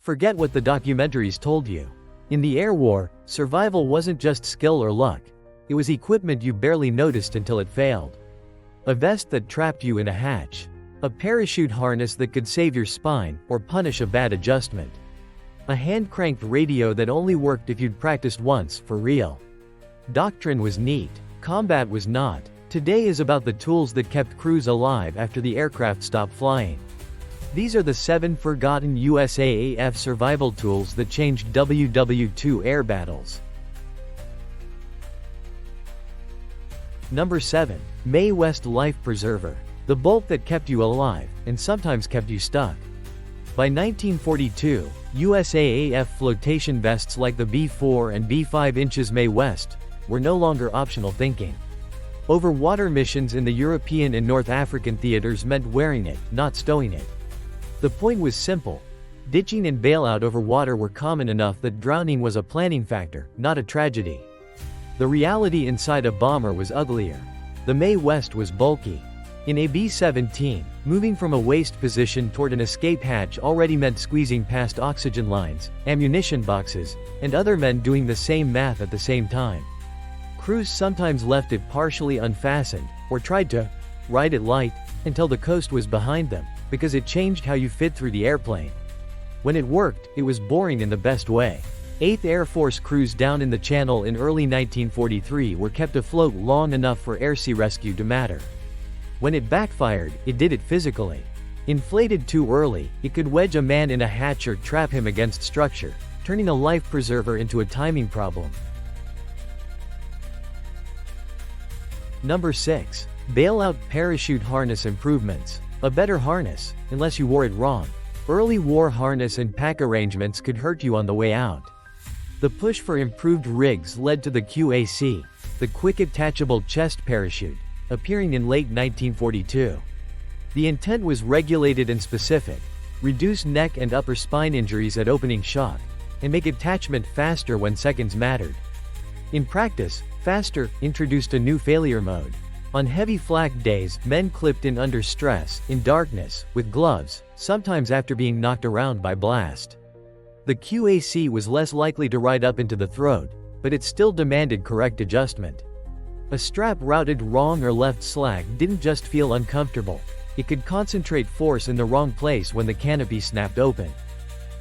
Forget what the documentaries told you. In the air war, survival wasn't just skill or luck. It was equipment you barely noticed until it failed. A vest that trapped you in a hatch. A parachute harness that could save your spine, or punish a bad adjustment. A hand-cranked radio that only worked if you'd practiced once, for real. Doctrine was neat. Combat was not. Today is about the tools that kept crews alive after the aircraft stopped flying. These are the 7 forgotten USAAF survival tools that changed WW2 air battles. Number 7. Mae West Life Preserver. The bolt that kept you alive, and sometimes kept you stuck. By 1942, USAAF flotation vests like the B4 and B5 inches Mae West were no longer optional thinking. Over-water missions in the European and North African theaters meant wearing it, not stowing it. The point was simple. Ditching and bailout over water were common enough that drowning was a planning factor, not a tragedy. The reality inside a bomber was uglier. The Mae West was bulky. In a B-17, moving from a waist position toward an escape hatch already meant squeezing past oxygen lines, ammunition boxes, and other men doing the same math at the same time. Crews sometimes left it partially unfastened, or tried to ride it light until the coast was behind them, because it changed how you fit through the airplane. When it worked, it was boring in the best way. 8th Air Force crews down in the Channel in early 1943 were kept afloat long enough for air-sea rescue to matter. When it backfired, it did it physically. Inflated too early, it could wedge a man in a hatch or trap him against structure, turning a life preserver into a timing problem. Number 6. Bailout parachute harness improvements. A better harness, unless you wore it wrong. Early war harness and pack arrangements could hurt you on the way out. The push for improved rigs led to the QAC, the Quick Attachable Chest Parachute, appearing in late 1942. The intent was regulated and specific: reduce neck and upper spine injuries at opening shock, and make attachment faster when seconds mattered. In practice, faster introduced a new failure mode. On heavy flak days, men clipped in under stress, in darkness, with gloves, sometimes after being knocked around by blast. The QAC was less likely to ride up into the throat, but it still demanded correct adjustment. A strap routed wrong or left slack didn't just feel uncomfortable, it could concentrate force in the wrong place when the canopy snapped open.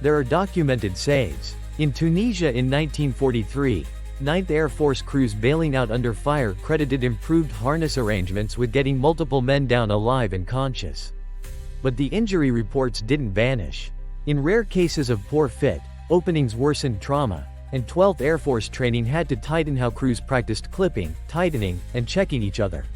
There are documented saves. In Tunisia in 1943, 9th Air Force crews bailing out under fire credited improved harness arrangements with getting multiple men down alive and conscious. But the injury reports didn't vanish. In rare cases of poor fit, openings worsened trauma, and 12th Air Force training had to tighten how crews practiced clipping, tightening, and checking each other.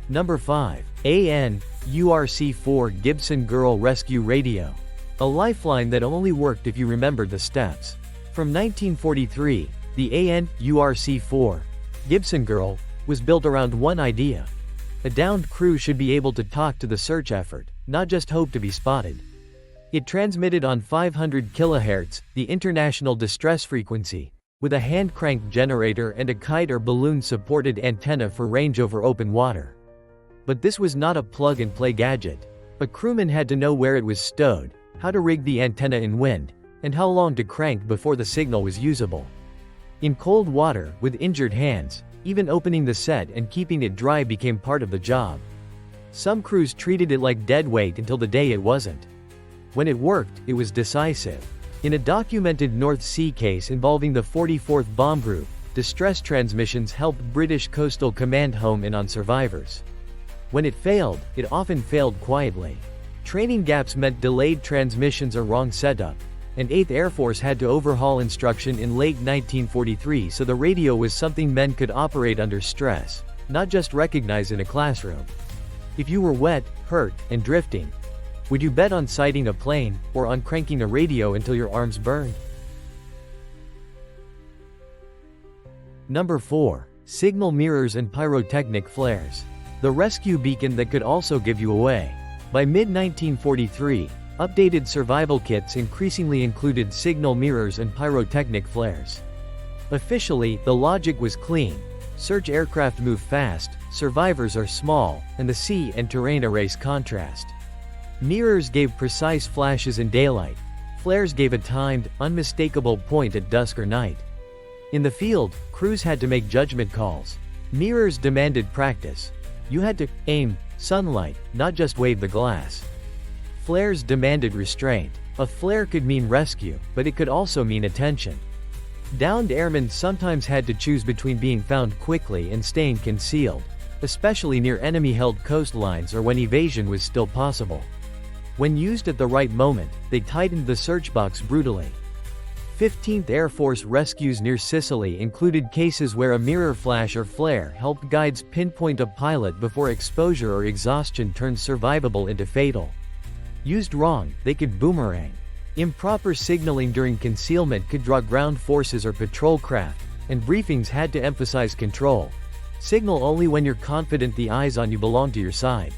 Number 5. AN URC-4 Gibson Girl Rescue Radio. A lifeline that only worked if you remembered the steps. From 1943, the AN URC-4 Gibson Girl was built around one idea. A downed crew should be able to talk to the search effort, not just hope to be spotted. It transmitted on 500 kHz, the international distress frequency, with a hand-cranked generator and a kite or balloon-supported antenna for range over open water. But this was not a plug-and-play gadget. A crewman had to know where it was stowed, how to rig the antenna in wind, and how long to crank before the signal was usable. In cold water, with injured hands, even opening the set and keeping it dry became part of the job. Some crews treated it like dead weight until the day it wasn't. When it worked, it was decisive. In a documented North Sea case involving the 44th Bomb Group, distress transmissions helped British Coastal Command home in on survivors. When it failed, it often failed quietly. Training gaps meant delayed transmissions or wrong setup, and 8th Air Force had to overhaul instruction in late 1943 so the radio was something men could operate under stress, not just recognize in a classroom. If you were wet, hurt, and drifting, would you bet on sighting a plane, or on cranking a radio until your arms burned? Number 4. Signal mirrors and pyrotechnic flares. The rescue beacon that could also give you away. By mid-1943, updated survival kits increasingly included signal mirrors and pyrotechnic flares. Officially, the logic was clean. Search aircraft move fast, survivors are small, and the sea and terrain erase contrast. Mirrors gave precise flashes in daylight. Flares gave a timed, unmistakable point at dusk or night. In the field, crews had to make judgment calls. Mirrors demanded practice. You had to aim sunlight, not just wave the glass. Flares demanded restraint. A flare could mean rescue, but it could also mean attention. Downed airmen sometimes had to choose between being found quickly and staying concealed, especially near enemy-held coastlines or when evasion was still possible. When used at the right moment, they tightened the search box brutally. 15th Air Force rescues near Sicily included cases where a mirror flash or flare helped guides pinpoint a pilot before exposure or exhaustion turned survivable into fatal. Used wrong, they could boomerang. Improper signaling during concealment could draw ground forces or patrol craft, and briefings had to emphasize control. Signal only when you're confident the eyes on you belong to your side.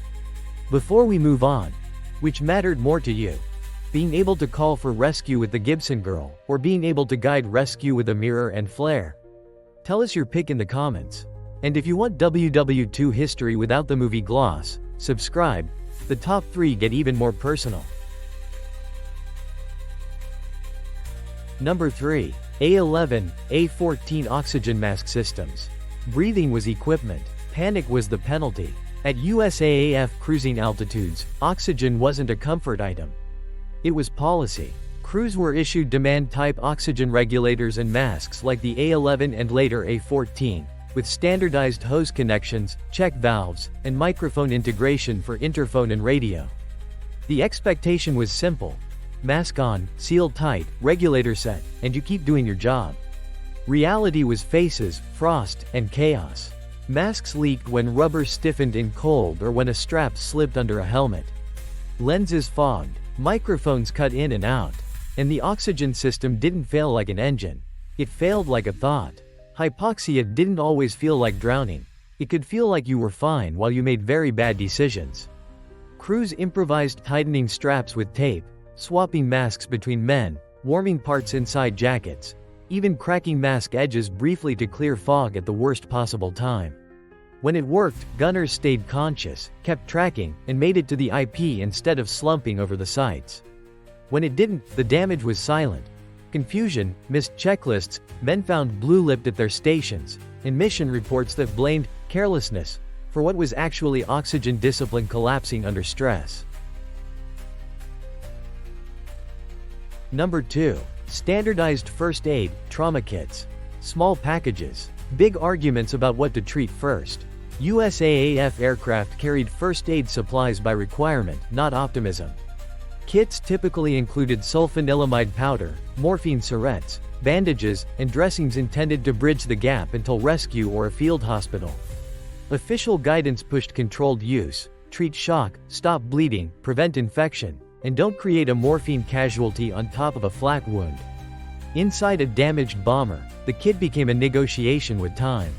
Before we move on, which mattered more to you? Being able to call for rescue with the Gibson Girl, or being able to guide rescue with a mirror and flare? Tell us your pick in the comments. And if you want WW2 history without the movie gloss, subscribe. The top 3 get even more personal. Number 3. A-11, A-14 oxygen mask systems. Breathing was equipment. Panic was the penalty. At USAAF cruising altitudes, oxygen wasn't a comfort item. It was policy. Crews were issued demand-type oxygen regulators and masks like the A-11 and later A-14, with standardized hose connections, check valves, and microphone integration for interphone and radio. The expectation was simple. Mask on, sealed tight, regulator set, and you keep doing your job. Reality was faces, frost, and chaos. Masks leaked when rubber stiffened in cold or when a strap slipped under a helmet. Lenses fogged, microphones cut in and out. And the oxygen system didn't fail like an engine. It failed like a thought. Hypoxia didn't always feel like drowning. It could feel like you were fine while you made very bad decisions. Crews improvised tightening straps with tape, swapping masks between men, warming parts inside jackets, even cracking mask edges briefly to clear fog at the worst possible time. When it worked, gunners stayed conscious, kept tracking, and made it to the IP instead of slumping over the sights. When it didn't, the damage was silent. Confusion, missed checklists, men found blue-lipped at their stations, and mission reports that blamed carelessness for what was actually oxygen discipline collapsing under stress. Number 2. Standardized first aid, trauma kits. Small packages. Big arguments about what to treat first. USAAF aircraft carried first aid supplies by requirement, not optimism. Kits typically included sulfanilamide powder, morphine syringes, bandages, and dressings intended to bridge the gap until rescue or a field hospital. Official guidance pushed controlled use, treat shock, stop bleeding, prevent infection, and don't create a morphine casualty on top of a flak wound. Inside a damaged bomber, the kit became a negotiation with time.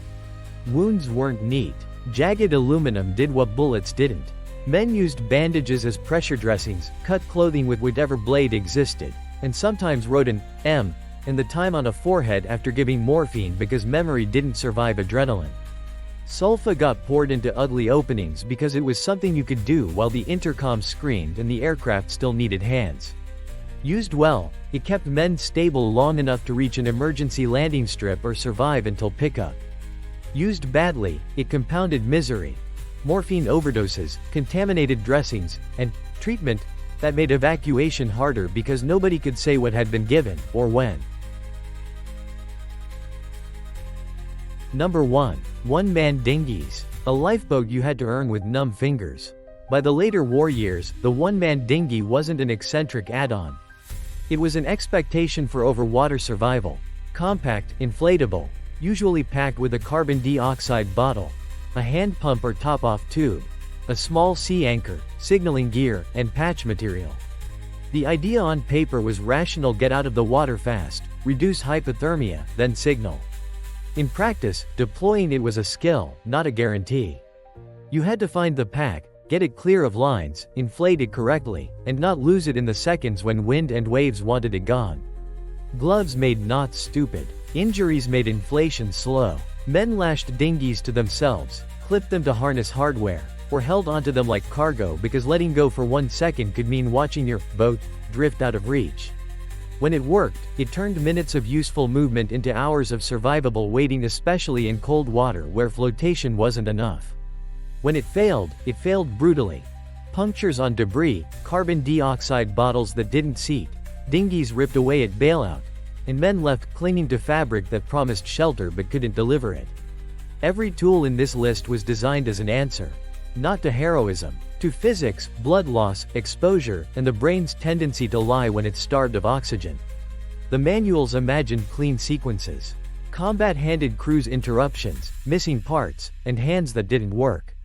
Wounds weren't neat. Jagged aluminum did what bullets didn't. Men used bandages as pressure dressings, cut clothing with whatever blade existed, and sometimes wrote an M in the time on a forehead after giving morphine because memory didn't survive adrenaline. Sulfa got poured into ugly openings because it was something you could do while the intercom screamed and the aircraft still needed hands. Used well, it kept men stable long enough to reach an emergency landing strip or survive until pickup. Used badly, it compounded misery. Morphine overdoses, contaminated dressings, and treatment that made evacuation harder because nobody could say what had been given, or when. Number 1. One-man dinghies. A lifeboat you had to earn with numb fingers. By the later war years, the one-man dinghy wasn't an eccentric add-on. It was an expectation for over-water survival. Compact, inflatable, usually packed with a carbon dioxide bottle, a hand pump or top-off tube, a small sea anchor, signaling gear, and patch material. The idea on paper was rational: get out of the water fast, reduce hypothermia, then signal. In practice, deploying it was a skill, not a guarantee. You had to find the pack, get it clear of lines, inflate it correctly, and not lose it in the seconds when wind and waves wanted it gone. Gloves made knots stupid. Injuries made inflation slow. Men lashed dinghies to themselves, clipped them to harness hardware, or held onto them like cargo because letting go for 1 second could mean watching your boat drift out of reach. When it worked, it turned minutes of useful movement into hours of survivable waiting, especially in cold water where flotation wasn't enough. When it failed brutally. Punctures on debris, carbon dioxide bottles that didn't seat, dinghies ripped away at bailout, and men left clinging to fabric that promised shelter but couldn't deliver it. Every tool in this list was designed as an answer. Not to heroism, to physics, blood loss, exposure, and the brain's tendency to lie when it's starved of oxygen. The manuals imagined clean sequences. Combat-handed cruise interruptions, missing parts, and hands that didn't work.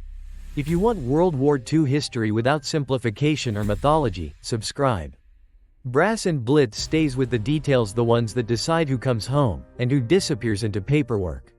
If you want World War II history without simplification or mythology, subscribe. Brass and Blitz stays with the details, the ones that decide who comes home, and who disappears into paperwork.